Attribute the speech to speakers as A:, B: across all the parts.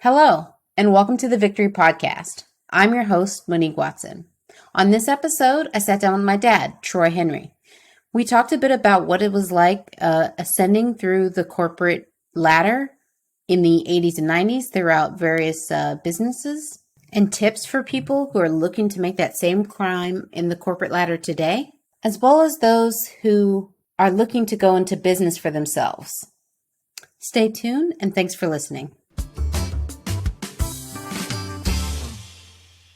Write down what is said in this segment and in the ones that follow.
A: Hello, and welcome to the Victory Podcast. I'm your host, Monique Watson. On this episode, I sat down with my dad, Troy Henry. We talked a bit about what it was like ascending through the corporate ladder in the 80s and 90s throughout various businesses, and tips for people who are looking to make that same climb in the corporate ladder today, as well as those who are looking to go into business for themselves. Stay tuned, and thanks for listening.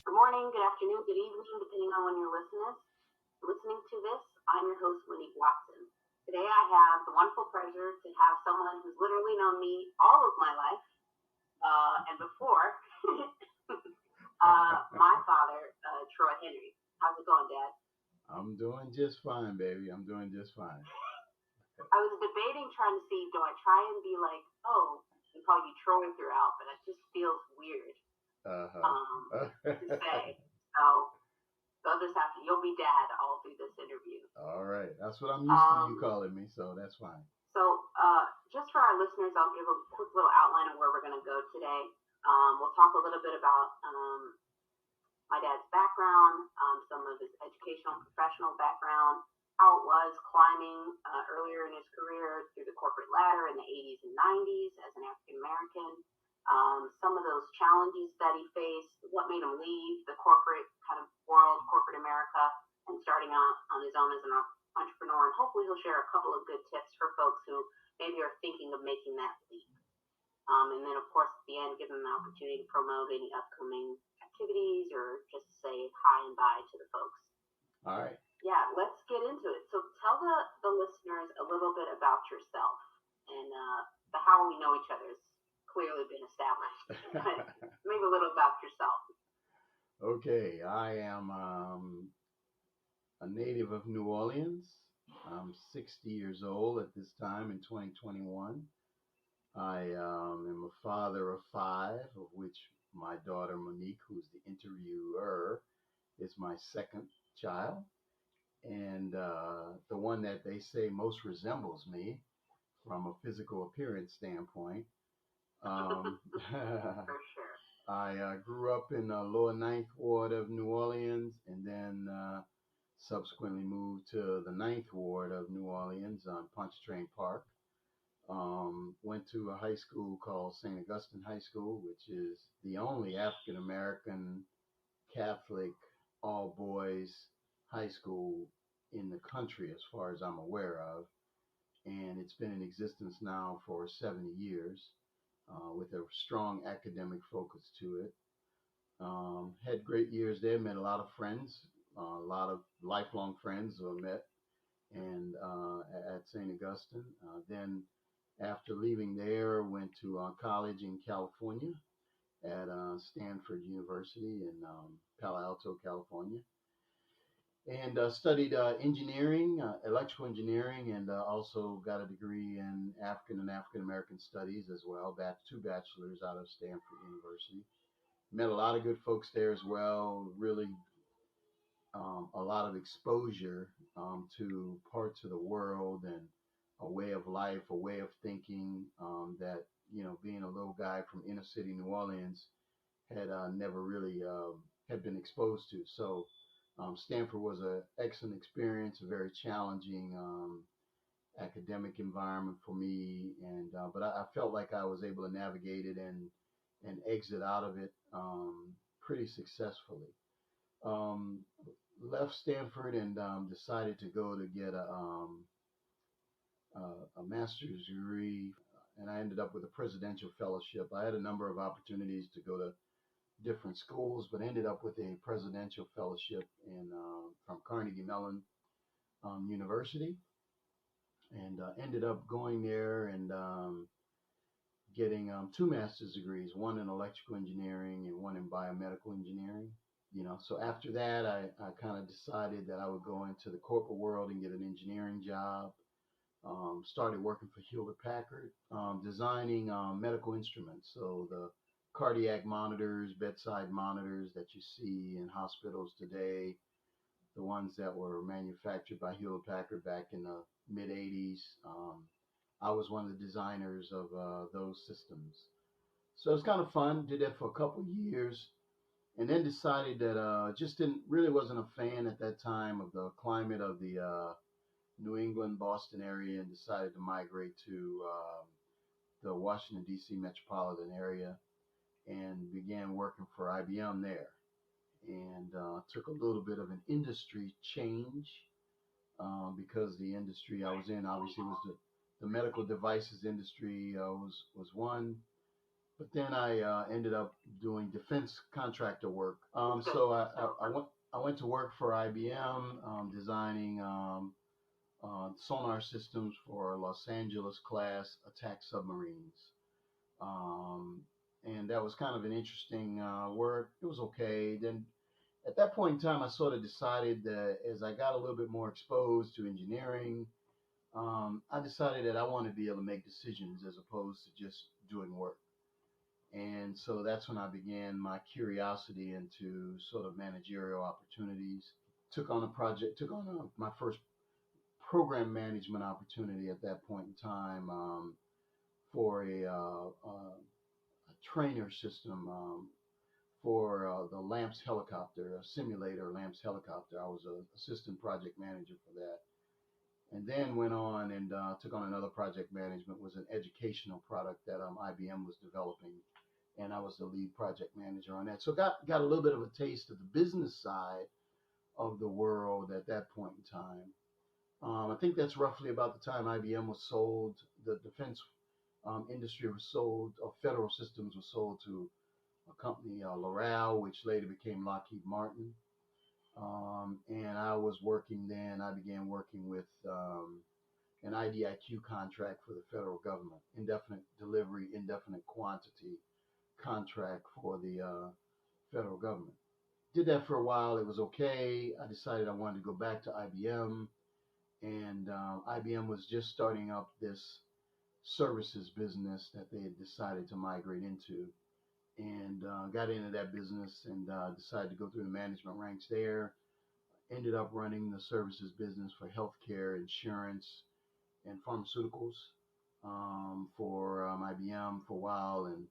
A: Good morning, good afternoon, good evening, depending on when you're listening to this. I'm your host, Monique Watson. Today I have the wonderful pleasure to have someone who's literally known me all of my life, and before, my father, Troy Henry. How's it going, Dad?
B: I'm doing just fine, baby. I'm doing just fine.
A: I was debating trying to see, do I try and be like, and call you Troy throughout, but it just feels weird to say. So they'll just have to, you'll be Dad all through this interview.
B: All right. That's what I'm used to you calling me, so that's fine.
A: So just for our listeners, I'll give a quick little outline of where we're going to go today. We'll talk a little bit about my dad's background, some of his educational and professional background, how it was climbing earlier in his career through the corporate ladder in the 80s and 90s as an African American, some of those challenges that he faced, what made him leave the corporate kind of world, corporate America, and starting out on his own as an entrepreneur. And hopefully he'll share a couple of good tips for folks who maybe are thinking of making that leap. And then, of course, at the end, give them an opportunity to promote any upcoming activities or just say hi and bye to the folks.
B: All right.
A: Yeah, let's get into it. So tell the listeners a little bit about yourself. And the how we know each other has clearly been established. But maybe a little about yourself.
B: Okay, I am a native of New Orleans. I'm 60 years old at this time in 2021. I am a father of 5, of which my daughter Monique, who's the interviewer, is my second child. And the one that they say most resembles me from a physical appearance standpoint.
A: For sure.
B: I grew up in the lower Ninth Ward of New Orleans, and then subsequently moved to the Ninth Ward of New Orleans on Pontchartrain Park. Went to a high school called St. Augustine High School, which is the only African American Catholic all boys high school in the country, as far as I'm aware of. And it's been in existence now for 70 years with a strong academic focus to it. Had great years there, met a lot of friends, a lot of lifelong friends who I met and at St. Augustine. Then after leaving there, went to college in California at Stanford University in Palo Alto, California, and studied engineering, electrical engineering, and also got a degree in African and African American studies as well, 2 bachelors out of Stanford University. Met a lot of good folks there as well, really a lot of exposure to parts of the world and a way of life, a way of thinking that, being a little guy from inner city New Orleans had never really had been exposed to. So Stanford was an excellent experience, a very challenging academic environment for me, and but I felt like I was able to navigate it and exit out of it pretty successfully. Um, Left Stanford and decided to go to get a master's degree, and I ended up with a presidential fellowship. I had a number of opportunities to go to different schools, but ended up with a presidential fellowship in from Carnegie Mellon University, and ended up going there and getting 2 master's degrees, one in electrical engineering and one in biomedical engineering. So after that, I kind of decided that I would go into the corporate world and get an engineering job. Started working for Hewlett Packard, designing medical instruments. So the cardiac monitors, bedside monitors that you see in hospitals today, the ones that were manufactured by Hewlett Packard back in the mid 80s. I was one of the designers of those systems. So it's kind of fun. Did that for a couple of years, and then decided that just didn't really wasn't a fan at that time of the climate of the New England, Boston area, and decided to migrate to the Washington D.C. metropolitan area, and began working for IBM there. And took a little bit of an industry change because the industry I was in obviously was the medical devices industry was one. But then I ended up doing defense contractor work. So I went to work for IBM, designing sonar systems for Los Angeles class attack submarines. Um, and that was kind of an interesting work. It was okay. Then at that point in time, I sort of decided that as I got a little bit more exposed to engineering, I decided that I wanted to be able to make decisions as opposed to just doing work. And so that's when I began my curiosity into sort of managerial opportunities. Took on my first program management opportunity at that point in time for a trainer system for the Lamps helicopter, a simulator Lamps helicopter. I was an assistant project manager for that. And then went on and took on another project management, was an educational product that IBM was developing, and I was the lead project manager on that. So got a little bit of a taste of the business side of the world at that point in time. I think that's roughly about the time IBM was sold. The defense industry was sold, or Federal Systems was sold to a company, Loral, which later became Lockheed Martin. And I was working then. I began working with an IDIQ contract for the federal government, indefinite delivery, indefinite quantity contract for the federal government. Did that for a while. It was okay. I decided I wanted to go back to IBM, and IBM was just starting up this services business that they had decided to migrate into, and got into that business and decided to go through the management ranks there. Ended up running the services business for healthcare, insurance, and pharmaceuticals for IBM for a while, and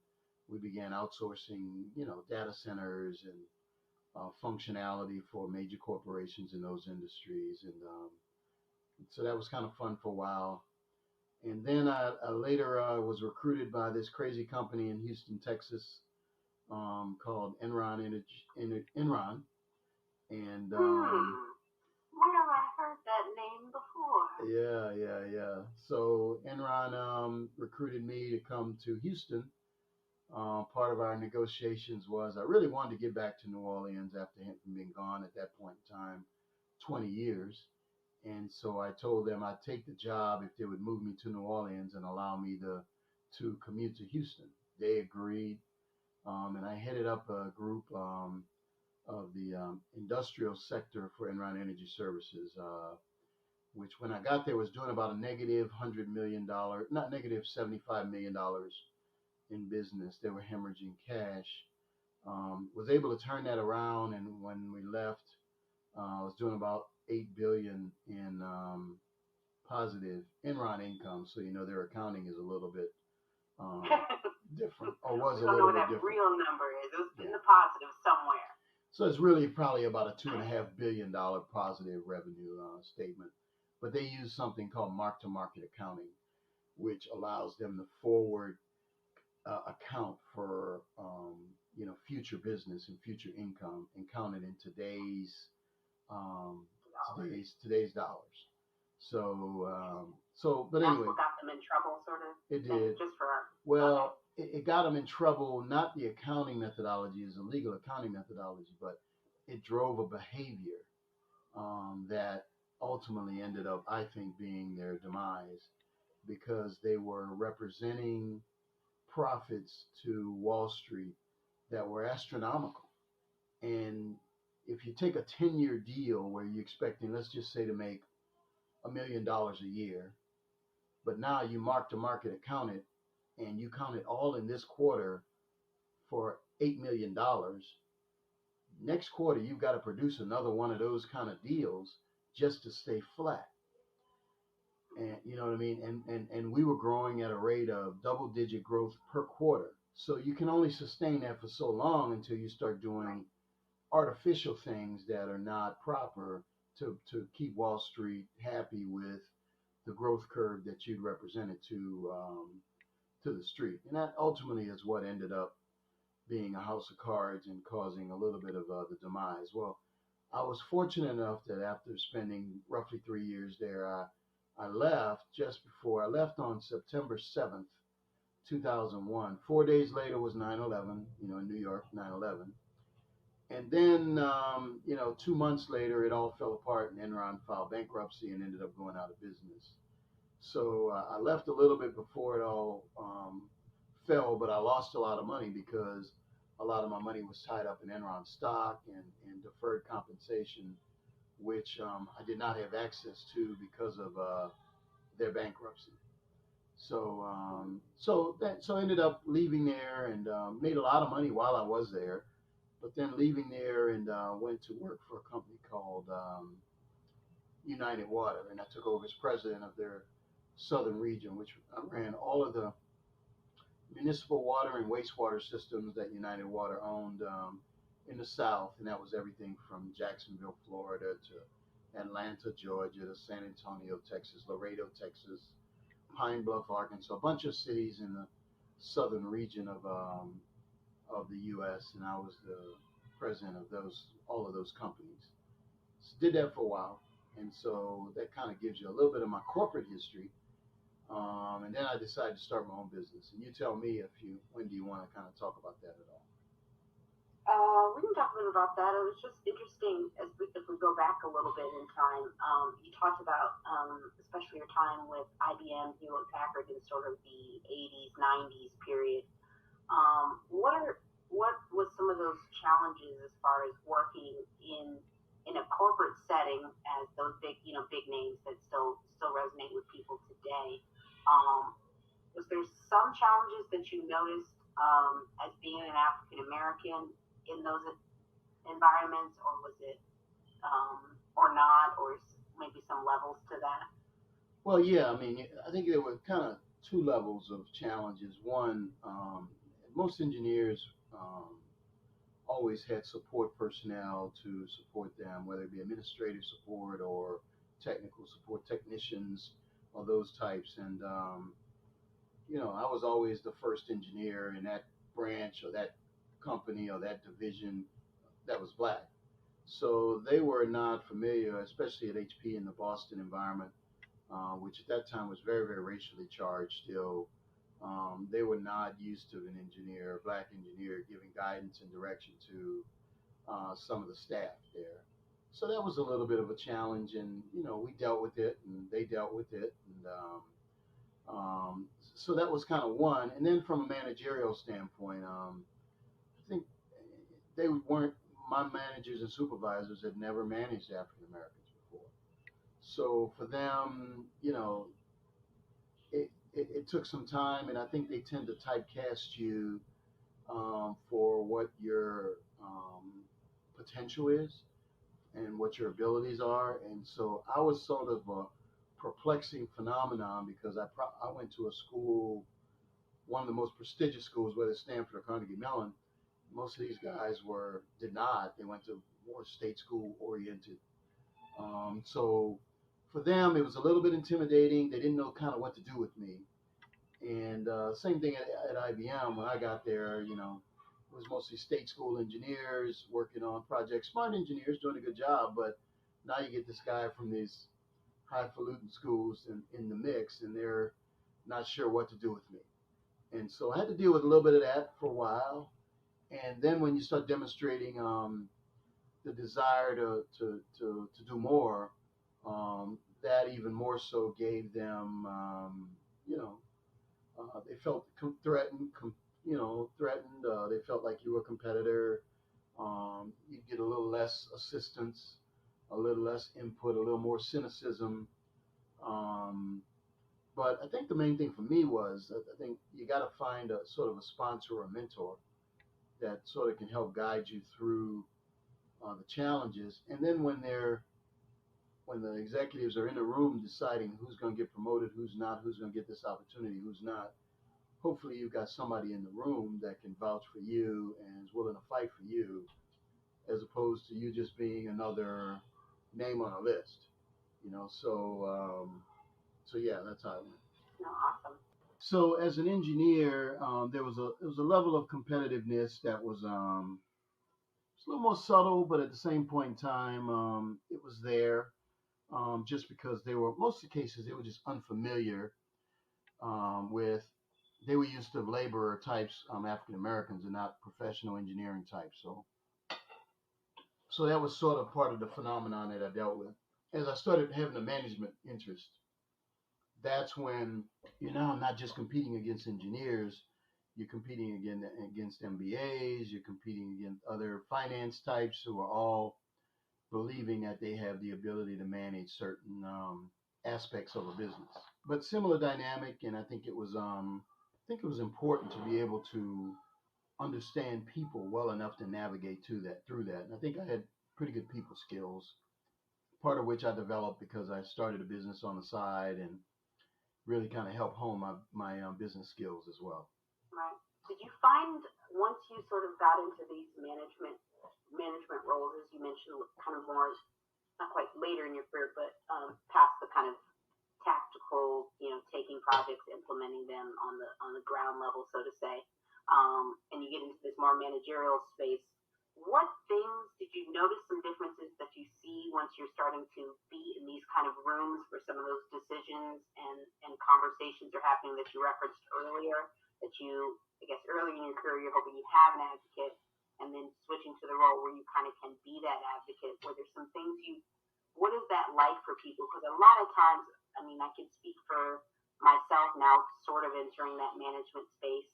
B: we began outsourcing, data centers and functionality for major corporations in those industries, and so that was kind of fun for a while. And then I later was recruited by this crazy company in Houston, Texas, called Enron, and
A: where have I heard that name before?
B: yeah. So Enron recruited me to come to Houston. Part of our negotiations was I really wanted to get back to New Orleans after having been gone at that point in time, 20 years. And so I told them I'd take the job if they would move me to New Orleans and allow me to commute to Houston. They agreed, and I headed up a group of the industrial sector for Enron Energy Services, which when I got there was doing about a negative $100 million, not negative $75 million in business. They were hemorrhaging cash. Was able to turn that around, and when we left, I was doing about 8 billion in positive Enron income. So their accounting is a little bit um, different, or was a
A: don't
B: little
A: know what
B: bit
A: that
B: different.
A: real number is. It was in
B: Yeah.
A: the positive somewhere.
B: So it's really probably about a $2.5 billion positive revenue statement. But they use something called mark-to-market accounting, which allows them to forward account for future business and future income and count it in um, today's dollars. But
A: That's
B: anyway,
A: what got them in trouble, sort of.
B: it did.
A: Just for
B: Well, it got them in trouble. Not the accounting methodology is a legal accounting methodology, but it drove a behavior that ultimately ended up, I think, being their demise because they were representing profits to Wall Street that were astronomical. And if you take a 10-year deal where you're expecting, let's just say, to make $1 million a year, but now you mark to market account it and you count it all in this quarter for $8 million, next quarter you've got to produce another one of those kind of deals just to stay flat. And you know what I mean? And we were growing at a rate of double digit growth per quarter. So you can only sustain that for so long until you start doing artificial things that are not proper to keep Wall Street happy with the growth curve that you'd represented to the street. And that ultimately is what ended up being a house of cards and causing a little bit of the demise. Well, I was fortunate enough that after spending roughly 3 years there, I left just before I left on September 7th, 2001. 4 days later was 9/11, in New York, 9/11. And then, 2 months later, it all fell apart and Enron filed bankruptcy and ended up going out of business. So I left a little bit before it all fell, but I lost a lot of money because a lot of my money was tied up in Enron stock and deferred compensation, which I did not have access to because of their bankruptcy. So I ended up leaving there and made a lot of money while I was there, but then leaving there and went to work for a company called United Water, and I took over as president of their southern region, which I ran all of the municipal water and wastewater systems that United Water owned in the South, and that was everything from Jacksonville, Florida, to Atlanta, Georgia, to San Antonio, Texas, Laredo, Texas, Pine Bluff, Arkansas, a bunch of cities in the southern region of the U.S., and I was the president of all of those companies. So did that for a while, and so that kind of gives you a little bit of my corporate history. And then I decided to start my own business. And you tell me when do you want to kind of talk about that at all?
A: We can talk a bit about that. It was just interesting if we go back a little bit in time. You talked about, especially your time with IBM, Hewlett Packard, in sort of the 80s, 90s period. What was some of those challenges as far as working in a corporate setting as those big names that still resonate with people today? Was there some challenges that you noticed as being an African American in those environments, or was it, or not, or maybe some levels to that?
B: Well, yeah, I mean, I think there were kind of two levels of challenges. One, most engineers always had support personnel to support them, whether it be administrative support or technical support technicians or those types. And I was always the first engineer in that branch or that company or that division that was black. So they were not familiar, especially at HP in the Boston environment, which at that time was very, very racially charged still. They were not used to an engineer, a black engineer, giving guidance and direction to some of the staff there. So that was a little bit of a challenge, and we dealt with it, and they dealt with it, and so that was kind of one. And then from a managerial standpoint, I think they weren't my managers and supervisors had never managed African Americans before. So for them, it took some time, and I think they tend to typecast you for what your potential is and what your abilities are. And so I was sort of a perplexing phenomenon because I went to a school, one of the most prestigious schools, whether it's Stanford or Carnegie Mellon. Most of these guys did not. They went to more state school oriented. So for them, it was a little bit intimidating. They didn't know kind of what to do with me. And same thing at IBM when I got there. It was mostly state school engineers working on projects, smart engineers doing a good job. But now you get this guy from these highfalutin schools in the mix, and they're not sure what to do with me. And so I had to deal with a little bit of that for a while. And then when you start demonstrating the desire to do more, that even more so gave them, they felt threatened, threatened. They felt like you were a competitor. You'd get a little less assistance, a little less input, a little more cynicism. Um, but I think the main thing for me was that I think you got to find a sort of a sponsor or a mentor that sort of can help guide you through the challenges. And then when the executives are in the room deciding who's going to get promoted, who's not, who's going to get this opportunity, who's not, hopefully you've got somebody in the room that can vouch for you and is willing to fight for you, as opposed to you just being another name on a list. So yeah, that's how it went.
A: No, awesome.
B: So as an engineer, there was a level of competitiveness that was it's a little more subtle, but at the same point in time, it was there. Just because they were most of the cases they were just unfamiliar with. They were used to laborer types, African Americans, and not professional engineering types. So that was sort of part of the phenomenon that I dealt with. As I started having a management interest, that's when you're now not just competing against engineers, you're competing against MBAs, you're competing against other finance types who are all believing that they have the ability to manage certain aspects of a business. But similar dynamic, and I think it was important to be able to understand people well enough to navigate through that. And I think I had pretty good people skills, part of which I developed because I started a business on the side and really kind of helped hone my business skills as well.
A: Right. Did you find once you sort of got into these management roles, as you mentioned, kind of more not quite later in your career, but past the kind of tactical, taking projects, implementing them on the ground level, so to say, and you get into this more managerial space. What things did you notice some differences that you see once you're starting to be in these kind of rooms where some of those decisions and conversations are happening that you referenced earlier? That you, I guess, early in your career, you're hoping you have an advocate, and then switching to the role where you kind of can be that advocate, where there's some things what is that like for people? Because a lot of times, I mean, I can speak for myself now, sort of entering that management space,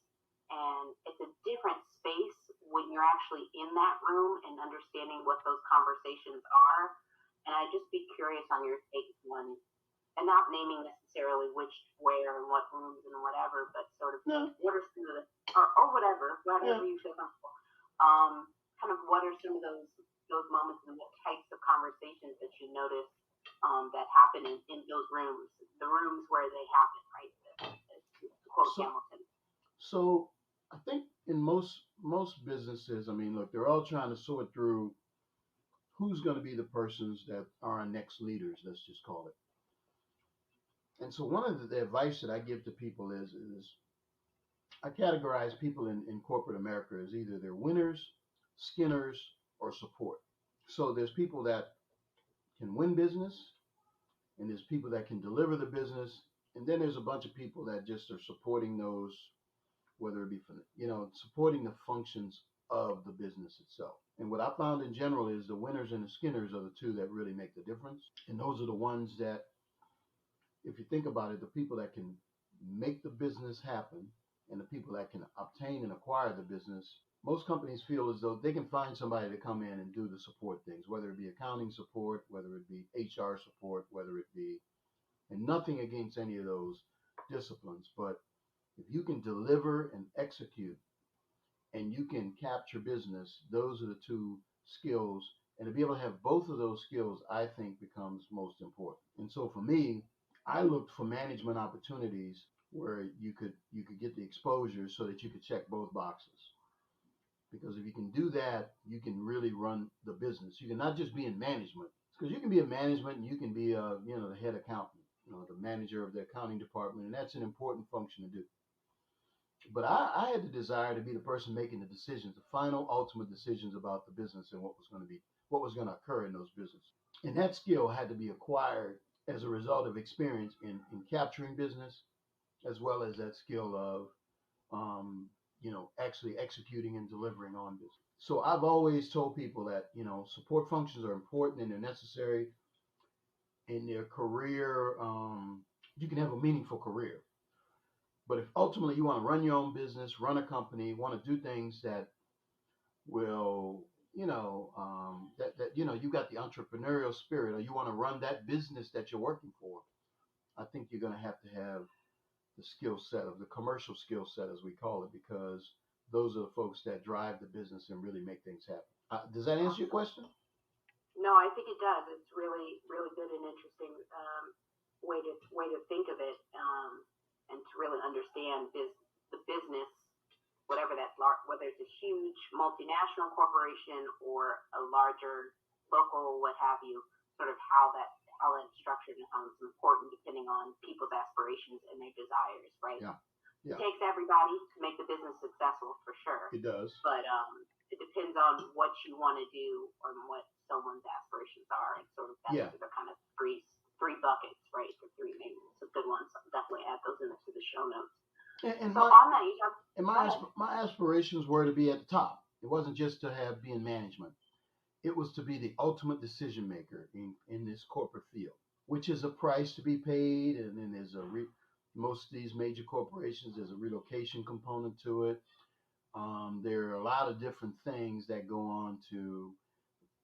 A: and it's a different space when you're actually in that room and understanding what those conversations are. And I'd just be curious on your take on, and not naming necessarily which, where, and what rooms and whatever, but sort of what are some of the, or whatever you feel comfortable. Kind of what are some of those moments and what types of conversations that you notice that happen in those rooms, the rooms where they happen, right? To quote Hamilton.
B: So I think in most businesses, I mean, look, they're all trying to sort through who's going to be the persons that are our next leaders, let's just call it. And so one of the advice that I give to people is I categorize people in corporate America as either they're winners, skinners, or support. So there's people that can win business, and there's people that can deliver the business, and then there's a bunch of people that just are supporting those, whether it be supporting the functions of the business itself. And what I found in general is the winners and the skinners are the two that really make the difference. And those are the ones that, if you think about it, the people that can make the business happen and the people that can obtain and acquire the business. Most companies feel as though they can find somebody to come in and do the support things, whether it be accounting support, whether it be HR support, whether it be, and nothing against any of those disciplines, but if you can deliver and execute and you can capture business, those are the two skills. And to be able to have both of those skills, I think becomes most important. And so for me, I looked for management opportunities where you could get the exposure so that you could check both boxes. Because if you can do that, you can really run the business. You can not just be in management, because you can be in management and you can be the head accountant, the manager of the accounting department, and that's an important function to do. But I had the desire to be the person making the decisions, the final ultimate decisions about the business and what was going to occur in those businesses. And that skill had to be acquired as a result of experience in capturing business, as well as that skill of actually executing and delivering on business. So I've always told people that, support functions are important and they're necessary in their career. You can have a meaningful career. But if ultimately you want to run your own business, run a company, want to do things that will, you got the entrepreneurial spirit, or you want to run that business that you're working for, I think you're going to have the skill set of the commercial skill set, as we call it, because those are the folks that drive the business and really make things happen. Does that answer your question?
A: No, I think it does. It's really, really good and interesting way to think of it, and to really understand the whether it's a huge multinational corporation or a larger local, what have you, sort of how that's structured and how it's important depending on people's aspirations and their desires, right?
B: Yeah.
A: It takes everybody to make the business successful for sure.
B: It does.
A: But it depends on what you want to do and what someone's aspirations are, and sort of that's the kind of three buckets, right? The three maybe some good ones. I'll definitely add those into the show notes.
B: And
A: so on that, you
B: my aspirations were to be at the top. It wasn't just to be in management. It was to be the ultimate decision maker in this corporate field, which is a price to be paid, and then there's most of these major corporations, there's a relocation component to it. There are a lot of different things that go on to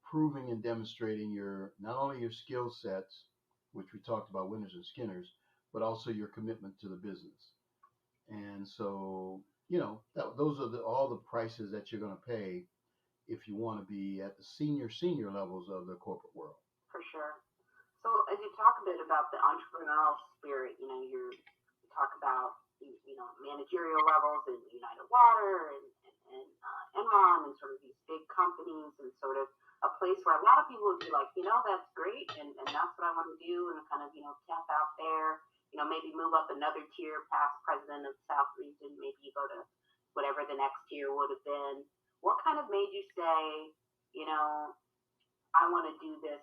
B: proving and demonstrating not only your skill sets, which we talked about, winners and skinners, but also your commitment to the business. And so, those are all the prices that you're going to pay if you want to be at the senior levels of the corporate world.
A: For sure. So as you talk a bit about the entrepreneurial spirit, you talk about managerial levels in United Water and Enron and sort of these big companies, and sort of a place where a lot of people would be like, that's great, and that's what I want to do, and kind of tap out there, maybe move up another tier past president of the South region, maybe you go to whatever the next tier would have been. What kind of made you say, I want to do this,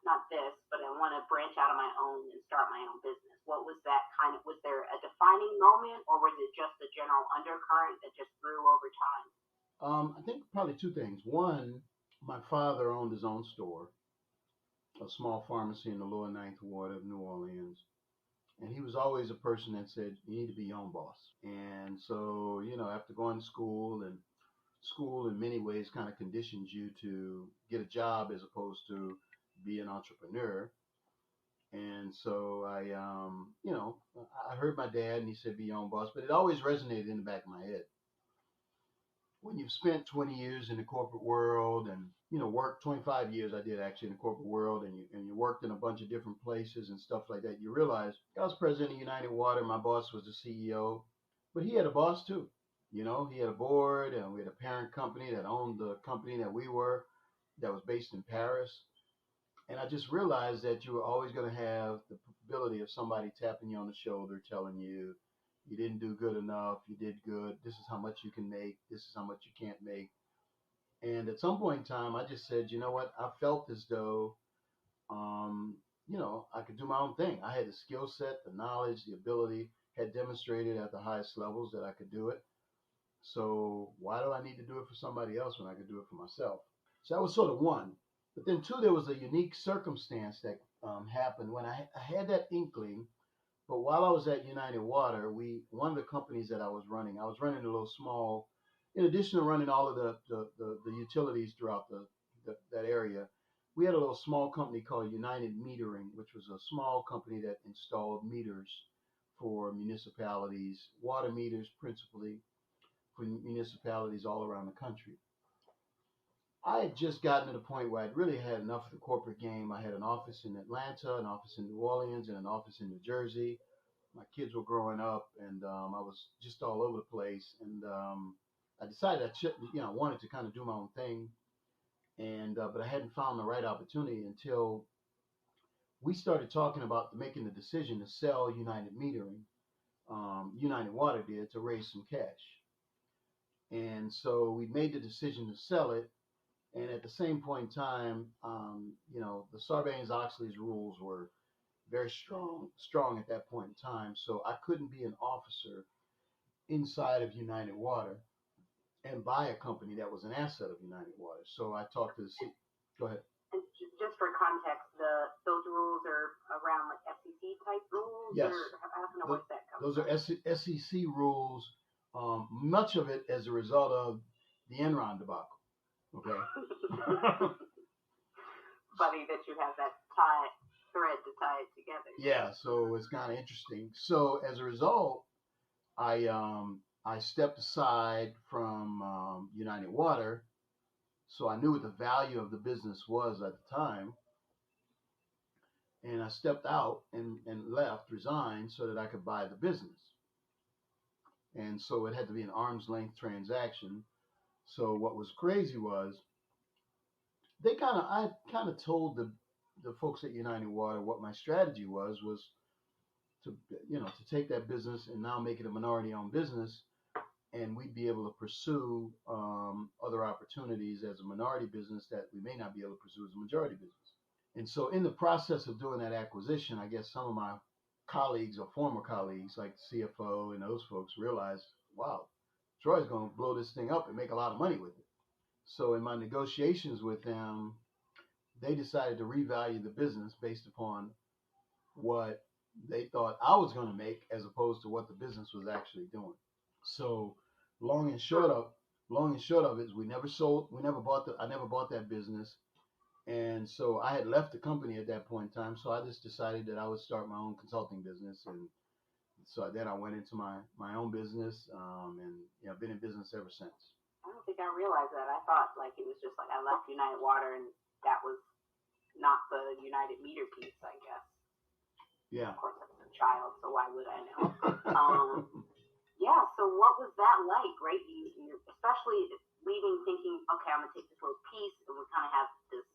A: not this, but I want to branch out on my own and start my own business? What was that was there a defining moment, or was it just a general undercurrent that just grew over time?
B: I think probably two things. One, my father owned his own store, a small pharmacy in the lower Ninth Ward of New Orleans. And he was always a person that said, you need to be your own boss. And so, after going to school in many ways kind of conditions you to get a job as opposed to be an entrepreneur. And so I heard my dad, and he said, be your own boss, but it always resonated in the back of my head. When you've spent 20 years in the corporate world and, worked 25 years, I did actually in the corporate world, and you worked in a bunch of different places and stuff like that, you realize I was president of United Water, my boss was the CEO, but he had a boss too. He had a board, and we had a parent company that owned the company that we were, that was based in Paris. And I just realized that you were always going to have the ability of somebody tapping you on the shoulder, telling you, you didn't do good enough, you did good, this is how much you can make, this is how much you can't make. And at some point in time, I just said, you know what, I felt as though, I could do my own thing. I had the skill set, the knowledge, the ability, had demonstrated at the highest levels that I could do it. So why do I need to do it for somebody else when I could do it for myself? So that was sort of one. But then two, there was a unique circumstance that happened when I had that inkling. But while I was at United Water, one of the companies that I was running a little small, in addition to running all of the utilities throughout that area, we had a little small company called United Metering, which was a small company that installed meters for municipalities, water meters principally for municipalities all around the country. I had just gotten to the point where I'd really had enough of the corporate game. I had an office in Atlanta, an office in New Orleans, and an office in New Jersey. My kids were growing up, and I was just all over the place. And I decided I wanted to kind of do my own thing, and but I hadn't found the right opportunity until we started talking about making the decision to sell United Metering. United Water did, to raise some cash. And so we made the decision to sell it. And at the same point in time, the Sarbanes-Oxley's rules were very strong at that point in time. So I couldn't be an officer inside of United Water and buy a company that was an asset of United Water. So I talked to the Go ahead.
A: And just for context, those rules are around like SEC type rules?
B: Yes.
A: Or I don't know where that comes
B: Those
A: from.
B: are SEC rules, much of it as a result of the Enron debacle. Okay.
A: Funny that you have that thread to tie it together.
B: Yeah, so it's kind of interesting. So as a result, I stepped aside from United Water, so I knew what the value of the business was at the time, and I stepped out and left, resigned, so that I could buy the business. And so it had to be an arm's length transaction. So what was crazy was I kind of told the folks at United Water what my strategy was to to take that business and now make it a minority owned business, and we'd be able to pursue other opportunities as a minority business that we may not be able to pursue as a majority business. And so, in the process of doing that acquisition, I guess some of my colleagues or former colleagues, like the CFO and those folks, realized, wow, Troy's going to blow this thing up and make a lot of money with it. So, in my negotiations with them, they decided to revalue the business based upon what they thought I was going to make as opposed to what the business was actually doing. So long and short of it is we never bought I never bought that business. And so I had left the company at that point in time. So I just decided that I would start my own consulting business. And so then I went into my own business, and been in business ever since.
A: I don't think I realized that. I thought like it was just like I left United Water and that was not the United Meter piece, I guess.
B: Yeah.
A: Of course, I was a child, so why would I know? Yeah. So what was that like, right? You especially leaving, thinking, okay, I'm gonna take this little piece, and we kind of have this.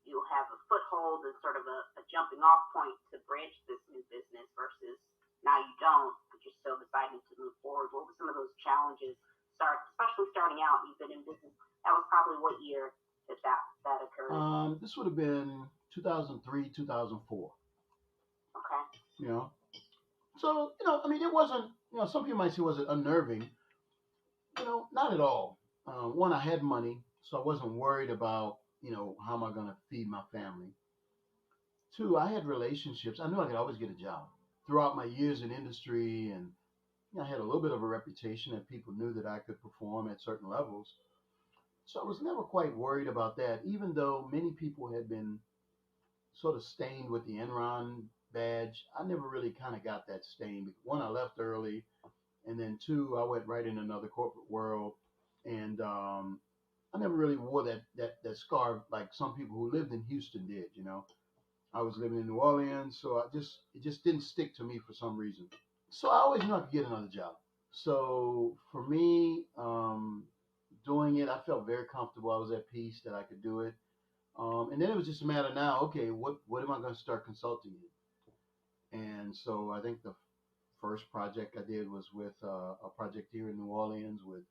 A: You'll have a foothold and sort of a jumping off point to branch this new business versus now you don't, but you're still deciding to move forward. What were some of those challenges? Especially starting out, you've been in business. That was probably what year that occurred?
B: This would have been 2003, 2004.
A: Okay.
B: So I mean, it wasn't. Some people might say was it unnerving. Not at all. One, I had money, so I wasn't worried about how am I going to feed my family. Two, I had relationships. I knew I could always get a job. Throughout my years in industry, and I had a little bit of a reputation that people knew that I could perform at certain levels. So I was never quite worried about that, even though many people had been sort of stained with the Enron badge. I never really kind of got that stain. One, I left early, and then two, I went right in another corporate world, and I never really wore that scarf like some people who lived in Houston did. I was living in New Orleans, so it just didn't stick to me for some reason. So I always knew I could get another job. So for me, doing it, I felt very comfortable. I was at peace that I could do it. And then it was just a matter now. Okay, what am I going to start consulting in? And so I think the first project I did was with a project here in New Orleans with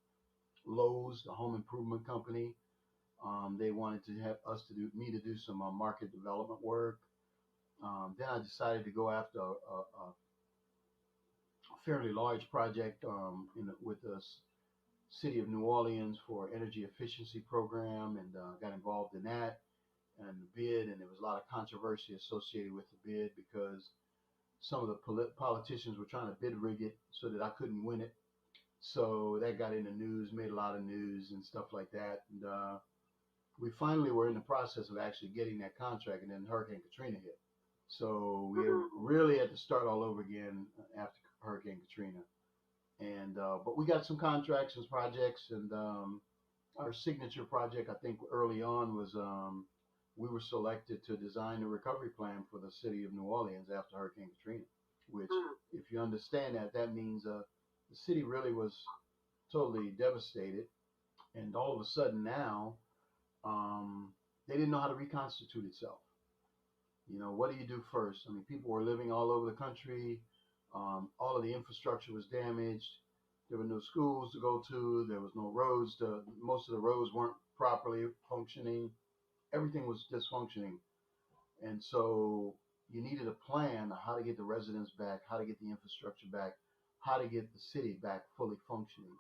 B: Lowe's, the home improvement company. They wanted to have me to do some market development work. Then I decided to go after a fairly large project with the city of New Orleans for energy efficiency program, and got involved in that and the bid. And there was a lot of controversy associated with the bid because some of the politicians were trying to bid rig it so that I couldn't win it. So that got in the news, made a lot of news and stuff like that. And we finally were in the process of actually getting that contract, and then Hurricane Katrina hit. So we really had to start all over again after Hurricane Katrina. And but we got some contracts and projects, and our signature project, I think, early on was we were selected to design a recovery plan for the city of New Orleans after Hurricane Katrina. Which, if you understand that, that means the city really was totally devastated, and all of a sudden now they didn't know how to reconstitute itself. What do you do first? I mean, people were living all over the country. All of the infrastructure was damaged. There were no schools to go to. There was no roads. Most of the roads weren't properly functioning. Everything was dysfunctioning. And so you needed a plan on how to get the residents back, how to get the infrastructure back, how to get the city back fully functioning.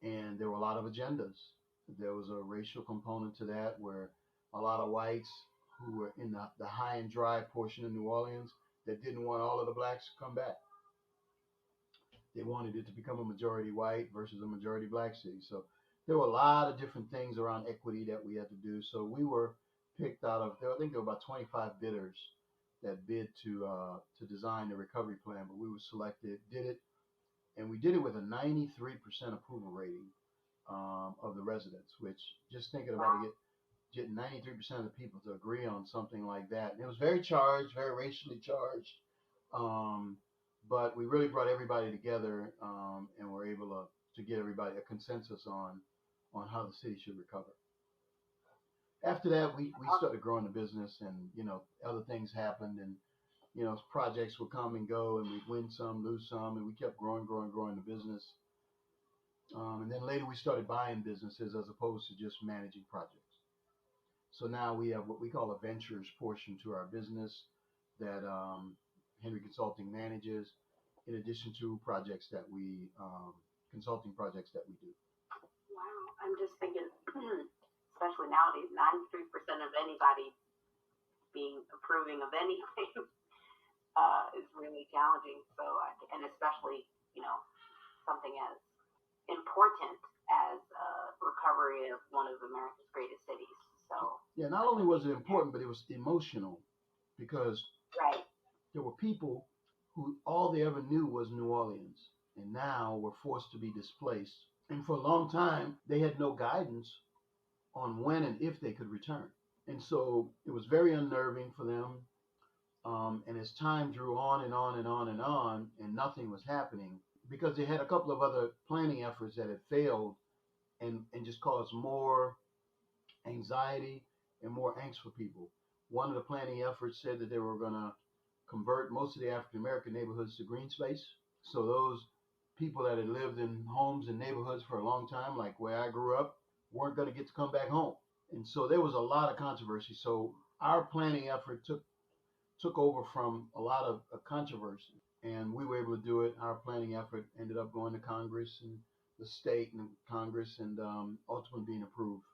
B: And there were a lot of agendas. There was a racial component to that where a lot of whites who were in the high and dry portion of New Orleans that didn't want all of the blacks to come back. They wanted it to become a majority white versus a majority black city. So there were a lot of different things around equity that we had to do. So we were picked out of, I think there were about 25 bidders that bid to design the recovery plan, but we were selected, did it, and we did it with a 93% approval rating of the residents, which just thinking about it, getting 93% of the people to agree on something like that. And it was very charged, very racially charged. But we really brought everybody together, and were able to get everybody a consensus on on how the city should recover. After that, we started growing the business, and other things happened, and projects would come and go, and we'd win some, lose some, and we kept growing the business. And then later we started buying businesses as opposed to just managing projects. So now we have what we call a ventures portion to our business that Henry Consulting manages, in addition to projects that we consulting projects that we do.
A: Wow, I'm just thinking, especially nowadays, 93% of anybody being approving of anything is really challenging. So, and especially something as important as recovery of one of America's greatest cities. So
B: yeah, not only was it important, but it was emotional, because
A: right.
B: There were people who all they ever knew was New Orleans, and now were forced to be displaced. And for a long time, they had no guidance on when and if they could return. And so it was very unnerving for them. And as time drew on and on and on and on, and nothing was happening, because they had a couple of other planning efforts that had failed and just caused more anxiety and more angst for people. One of the planning efforts said that they were going to convert most of the African American neighborhoods to green space. So those people that had lived in homes and neighborhoods for a long time, like where I grew up, weren't going to get to come back home. And so there was a lot of controversy. So our planning effort took over from a lot of controversy, and we were able to do it. Our planning effort ended up going to Congress and the state and Congress, and ultimately being approved.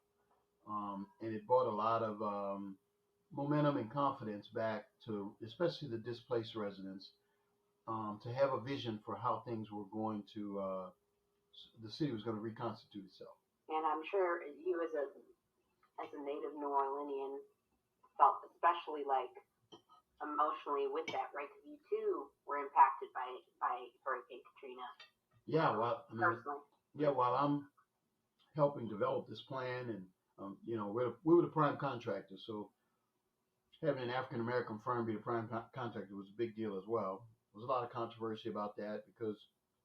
B: And it brought a lot of momentum and confidence back to, especially the displaced residents, to have a vision for how things were going to, the city was going to reconstitute itself.
A: And I'm sure you, as a native New Orleanian, felt especially emotionally with that, right? Because you too were impacted by Hurricane Katrina.
B: Yeah, well,
A: personally.
B: While I'm helping develop this plan, and we were the prime contractor, so having an African American firm be the prime contractor was a big deal as well. There was a lot of controversy about that, because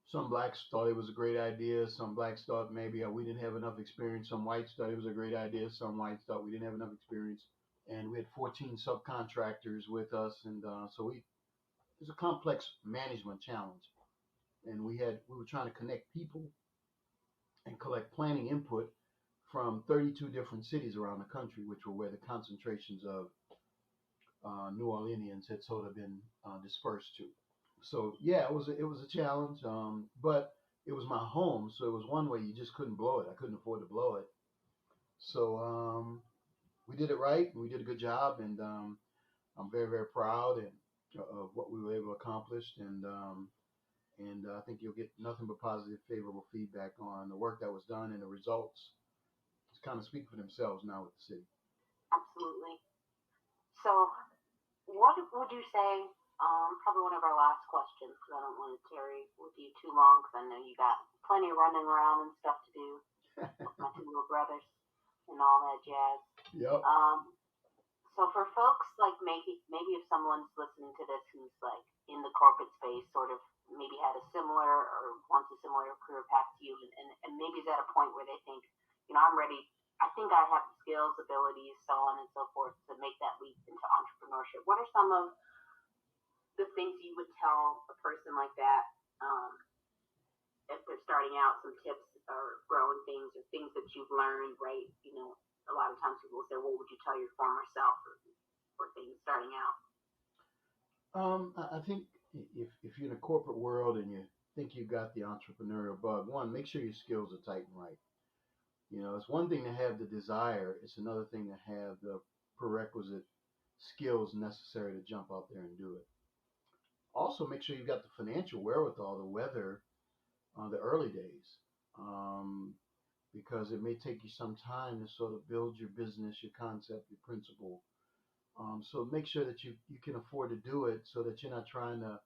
B: some blacks thought it was a great idea. Some blacks thought maybe we didn't have enough experience. Some whites thought it was a great idea. Some whites thought we didn't have enough experience. And we had 14 subcontractors with us, and so it was a complex management challenge. And we were trying to connect people and collect planning input from 32 different cities around the country, which were where the concentrations of New Orleanians had sort of been dispersed to. So yeah, it was a challenge, but it was my home, so it was one way you just couldn't blow it. I couldn't afford to blow it. So we did it right, and we did a good job, and I'm very, very proud of what we were able to accomplish, and I think you'll get nothing but positive, favorable feedback on the work that was done, and the results just kind of speak for themselves now with the city.
A: Absolutely. So, what would you say? Probably one of our last questions, because I don't want to tarry with you too long, because I know you got plenty of running around and stuff to do with my two little brothers and all that jazz.
B: Yep.
A: So for folks maybe if someone's listening to this who's in the corporate space, sort of maybe had a similar or wants a similar career path to you, and maybe is at a point where they think, I'm ready. I think I have the skills, abilities, so on and so forth to make that leap into entrepreneurship. What are some of the things you would tell a person like that if they're starting out? Some tips or growing things or things that you've learned, right? A lot of times people will say, what would you tell your former self or things starting out?
B: I think if you're in a corporate world and you think you've got the entrepreneurial bug, one, make sure your skills are tight and right. It's one thing to have the desire. It's another thing to have the prerequisite skills necessary to jump out there and do it. Also, make sure you've got the financial wherewithal to weather the early days, because it may take you some time to sort of build your business, your concept, your principle. So make sure that you can afford to do it, so that you're not trying to.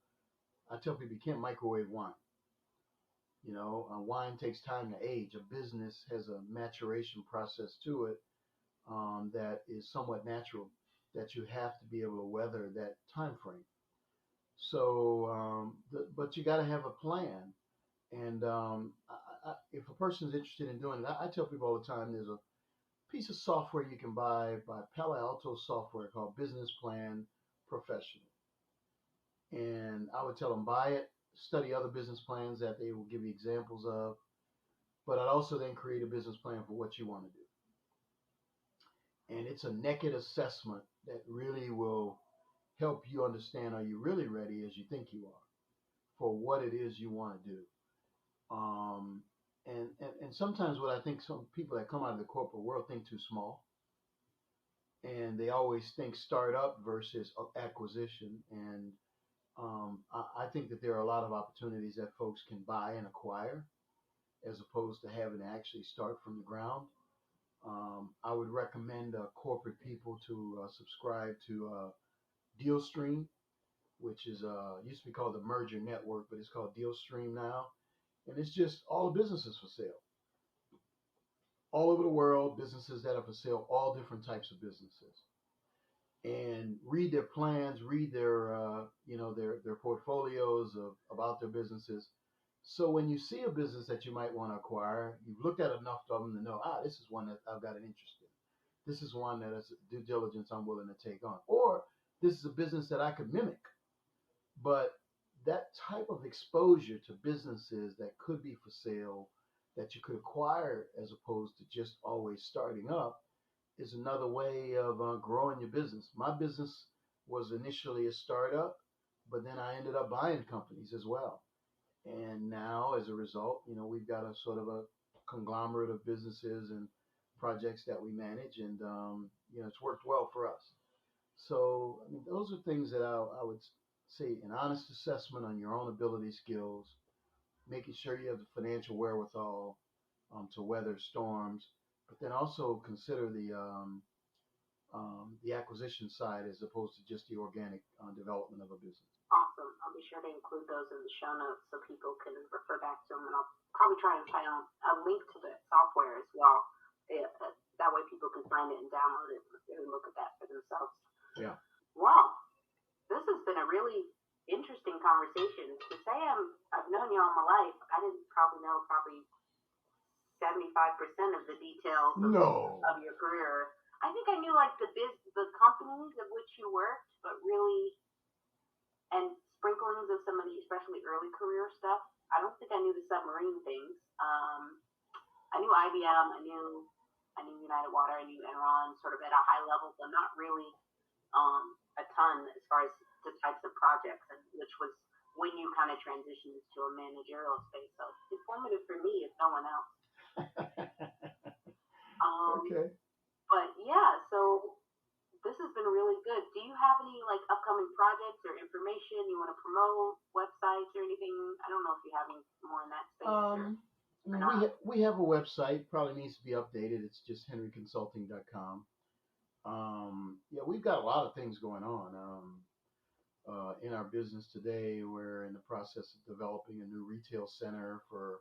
B: I tell people you can't microwave wine. Wine takes time to age. A business has a maturation process to it that is somewhat natural, that you have to be able to weather that time frame. So, but you got to have a plan. And if a person is interested in doing it, I tell people all the time there's a piece of software you can buy by Palo Alto Software called Business Plan Professional. And I would tell them buy it, study other business plans that they will give you examples of, but I'd also then create a business plan for what you want to do. And it's a naked assessment that really will help you understand, are you really ready as you think you are for what it is you want to do. Um, and sometimes what I think some people that come out of the corporate world think too small, and they always think startup versus acquisition. And I think that there are a lot of opportunities that folks can buy and acquire as opposed to having to actually start from the ground. I would recommend corporate people to subscribe to DealStream, which is used to be called the Merger Network, but it's called DealStream now. And it's just all the businesses for sale. All over the world, businesses that are for sale, all different types of businesses. And read their plans, read their their portfolios about their businesses. So when you see a business that you might want to acquire, you've looked at enough of them to know, this is one that I've got an interest in. This is one that is due diligence I'm willing to take on. Or this is a business that I could mimic. But that type of exposure to businesses that could be for sale, that you could acquire as opposed to just always starting up, is another way of growing your business. My business was initially a startup, but then I ended up buying companies as well. And now, as a result, we've got a sort of a conglomerate of businesses and projects that we manage, and it's worked well for us. So, I mean, those are things that I would say: an honest assessment on your own ability, skills, making sure you have the financial wherewithal to weather storms, but then also consider the acquisition side as opposed to just the organic development of a business.
A: Awesome. I'll be sure to include those in the show notes so people can refer back to them, and I'll probably try and find a link to the software as well. That way people can find it and download it and look at that for themselves.
B: Yeah.
A: Wow. This has been a really interesting conversation. To say I've known you all my life, I didn't know 75% of the details of your career. I think I knew like the companies of which you worked, but really, and sprinklings of some of the especially early career stuff. I don't think I knew the submarine things. I knew IBM, I knew United Water, I knew Enron sort of at a high level, but not really a ton as far as the types of projects, and which was when you kind of transitioned to a managerial space. So informative for me, if no one else.
B: Okay.
A: But yeah, so this has been really good. Do you have any like upcoming projects or information you want to promote, websites or anything? I don't know if you have any more in that space.
B: We have a website, probably needs to be updated. It's just henryconsulting.com. Yeah, we've got a lot of things going on in our business today. We're in the process of developing a new retail center for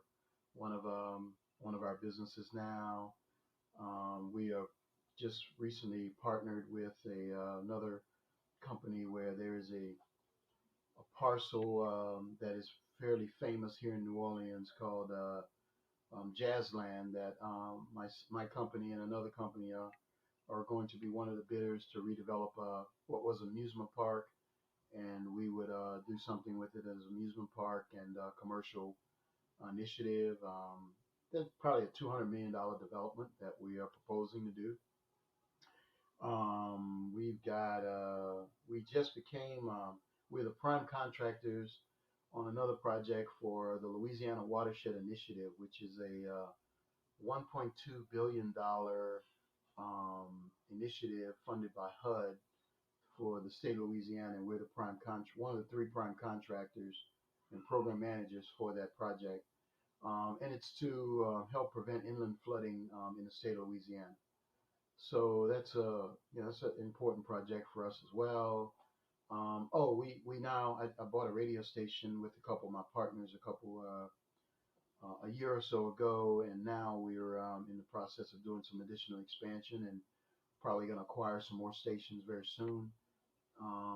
B: one of our businesses now. We are just recently partnered with another company where there is a parcel that is fairly famous here in New Orleans called Jazzland, that my company and another company are going to be one of the bidders to redevelop what was an amusement park, and we would do something with it as an amusement park and commercial initiative. That's probably a $200 million development that we are proposing to do. We just became, we're the prime contractors on another project for the Louisiana Watershed Initiative, which is a $1.2 billion initiative funded by HUD for the state of Louisiana, and we're the one of the three prime contractors and program managers for that project. And it's to help prevent inland flooding in the state of Louisiana. So that's that's an important project for us as well. I bought a radio station with a couple of my partners a year or so ago, and now we're in the process of doing some additional expansion and probably going to acquire some more stations very soon.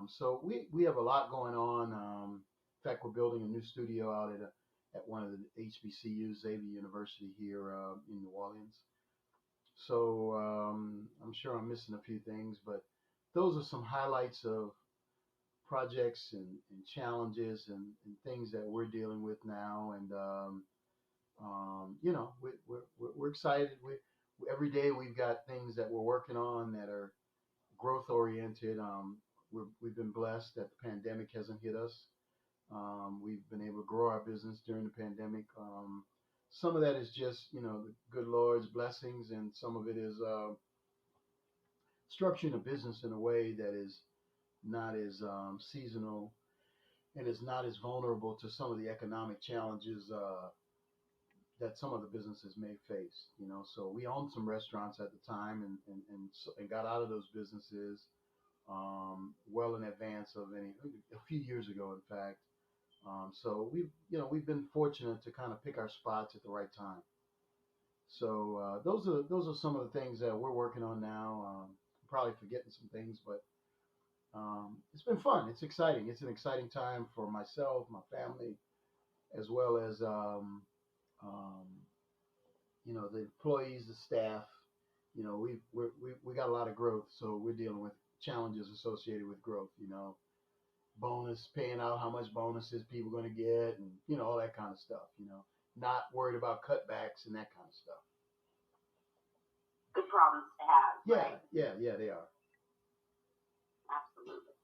B: So we have a lot going on. In fact, we're building a new studio out at one of the HBCUs, Xavier University here in New Orleans. So I'm sure I'm missing a few things, but those are some highlights of projects and challenges and things that we're dealing with now. And we're excited. Every day we've got things that we're working on that are growth oriented. We've been blessed that the pandemic hasn't hit us. We've been able to grow our business during the pandemic. Some of that is just, the good Lord's blessings, and some of it is structuring a business in a way that is not as seasonal and is not as vulnerable to some of the economic challenges that some of the businesses may face. So we owned some restaurants at the time and got out of those businesses well in advance of a few years ago, in fact. So we've been fortunate to kind of pick our spots at the right time. So those are some of the things that we're working on now. Probably forgetting some things, but it's been fun. It's exciting. It's an exciting time for myself, my family, as well as um, the employees, the staff. We got a lot of growth, so we're dealing with challenges associated with growth. Bonus, paying out how much bonuses people are going to get, and all that kind of stuff. Not worried about cutbacks and that kind of stuff.
A: Good problems to have.
B: Yeah,
A: right?
B: yeah, they are.
A: Absolutely.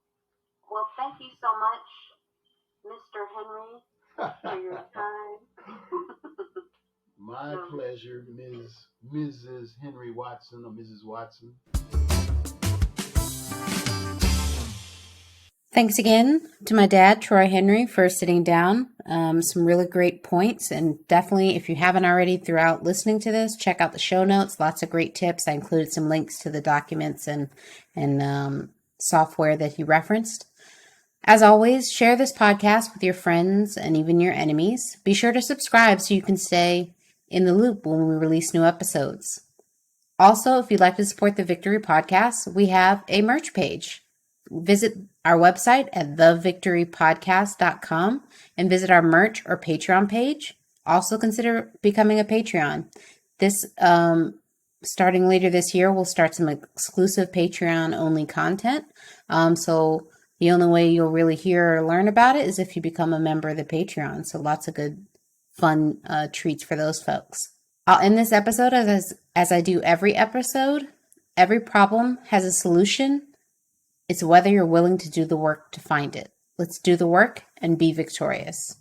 A: Well, thank you so much, Mr. Henry, for your time.
B: My pleasure, Mrs. Henry Watson or Mrs. Watson.
C: Thanks again to my dad, Troy Henry, for sitting down. Some really great points. And definitely, if you haven't already throughout listening to this, check out the show notes. Lots of great tips. I included some links to the documents and software that he referenced. As always, share this podcast with your friends and even your enemies. Be sure to subscribe so you can stay in the loop when we release new episodes. Also, if you'd like to support the Victory Podcast, we have a merch page. Visit our website at thevictorypodcast.com and visit our merch or Patreon page. Also consider becoming a Patreon. This, starting later this year, we'll start some exclusive Patreon-only content. So the only way you'll really hear or learn about it is if you become a member of the Patreon. So lots of good, fun treats for those folks. I'll end this episode as I do every episode. Every problem has a solution. It's whether you're willing to do the work to find it. Let's do the work and be victorious.